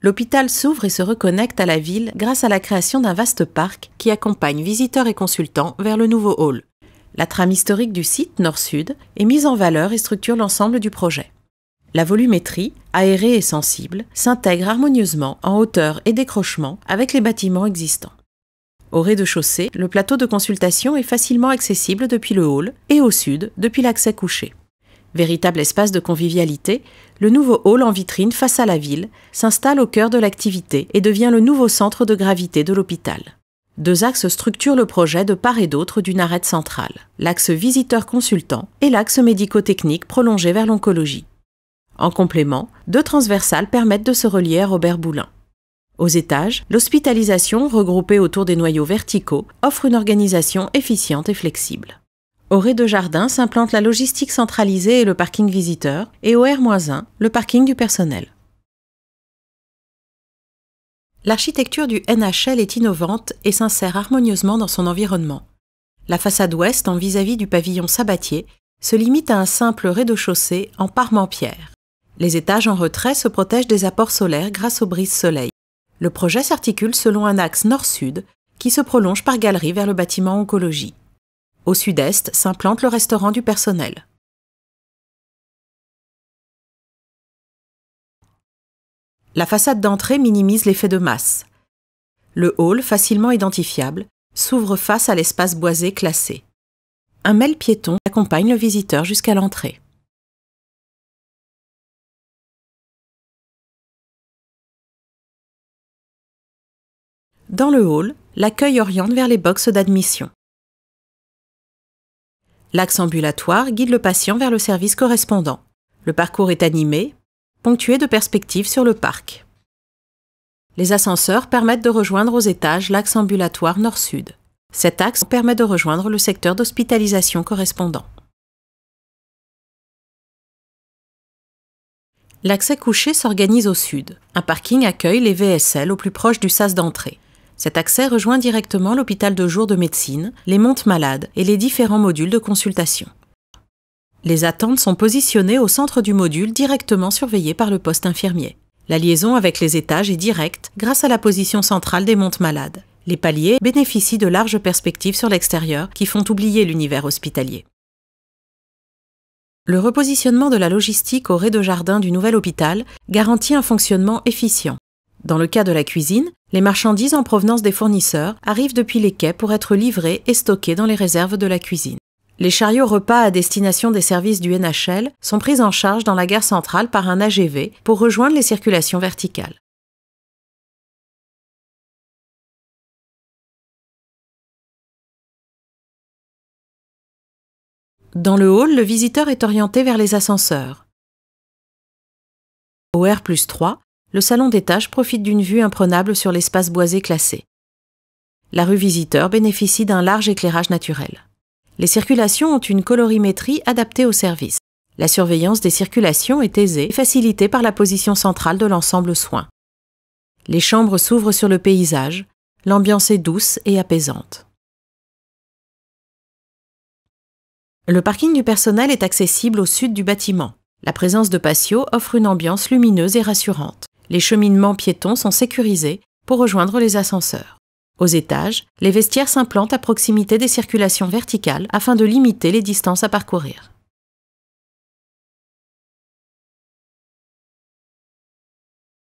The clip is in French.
l'hôpital s'ouvre et se reconnecte à la ville grâce à la création d'un vaste parc qui accompagne visiteurs et consultants vers le nouveau hall. La trame historique du site nord-sud est mise en valeur et structure l'ensemble du projet. La volumétrie, aérée et sensible, s'intègre harmonieusement en hauteur et décrochement avec les bâtiments existants. Au rez-de-chaussée, le plateau de consultation est facilement accessible depuis le hall et au sud depuis l'accès couché. Véritable espace de convivialité, le nouveau hall en vitrine face à la ville s'installe au cœur de l'activité et devient le nouveau centre de gravité de l'hôpital. 2 axes structurent le projet de part et d'autre d'une arête centrale, l'axe visiteur-consultant et l'axe médico-technique prolongé vers l'oncologie. En complément, 2 transversales permettent de se relier à Robert Boulin. Aux étages, l'hospitalisation, regroupée autour des noyaux verticaux, offre une organisation efficiente et flexible. Au rez-de-jardin s'implante la logistique centralisée et le parking visiteur, et au R-1, le parking du personnel. L'architecture du NHL est innovante et s'insère harmonieusement dans son environnement. La façade ouest, en vis-à-vis du pavillon Sabatier, se limite à un simple rez-de-chaussée en parement-pierre. Les étages en retrait se protègent des apports solaires grâce aux brises-soleil. Le projet s'articule selon un axe nord-sud qui se prolonge par galerie vers le bâtiment oncologie. Au sud-est s'implante le restaurant du personnel. La façade d'entrée minimise l'effet de masse. Le hall, facilement identifiable, s'ouvre face à l'espace boisé classé. Un mail piéton accompagne le visiteur jusqu'à l'entrée. Dans le hall, l'accueil oriente vers les boxes d'admission. L'axe ambulatoire guide le patient vers le service correspondant. Le parcours est animé, ponctué de perspectives sur le parc. Les ascenseurs permettent de rejoindre aux étages l'axe ambulatoire nord-sud. Cet axe permet de rejoindre le secteur d'hospitalisation correspondant. L'accès couché s'organise au sud. Un parking accueille les VSL au plus proche du sas d'entrée. Cet accès rejoint directement l'hôpital de jour de médecine, les montes malades et les différents modules de consultation. Les attentes sont positionnées au centre du module directement surveillé par le poste infirmier. La liaison avec les étages est directe grâce à la position centrale des montes malades. Les paliers bénéficient de larges perspectives sur l'extérieur qui font oublier l'univers hospitalier. Le repositionnement de la logistique au rez-de-jardin du nouvel hôpital garantit un fonctionnement efficient. Dans le cas de la cuisine, les marchandises en provenance des fournisseurs arrivent depuis les quais pour être livrées et stockées dans les réserves de la cuisine. Les chariots repas à destination des services du NHL sont pris en charge dans la gare centrale par un AGV pour rejoindre les circulations verticales. Dans le hall, le visiteur est orienté vers les ascenseurs. Au R+3, le salon d'étage profite d'une vue imprenable sur l'espace boisé classé. La rue Visiteur bénéficie d'un large éclairage naturel. Les circulations ont une colorimétrie adaptée au service. La surveillance des circulations est aisée et facilitée par la position centrale de l'ensemble soins. Les chambres s'ouvrent sur le paysage, l'ambiance est douce et apaisante. Le parking du personnel est accessible au sud du bâtiment. La présence de patios offre une ambiance lumineuse et rassurante. Les cheminements piétons sont sécurisés pour rejoindre les ascenseurs. Aux étages, les vestiaires s'implantent à proximité des circulations verticales afin de limiter les distances à parcourir.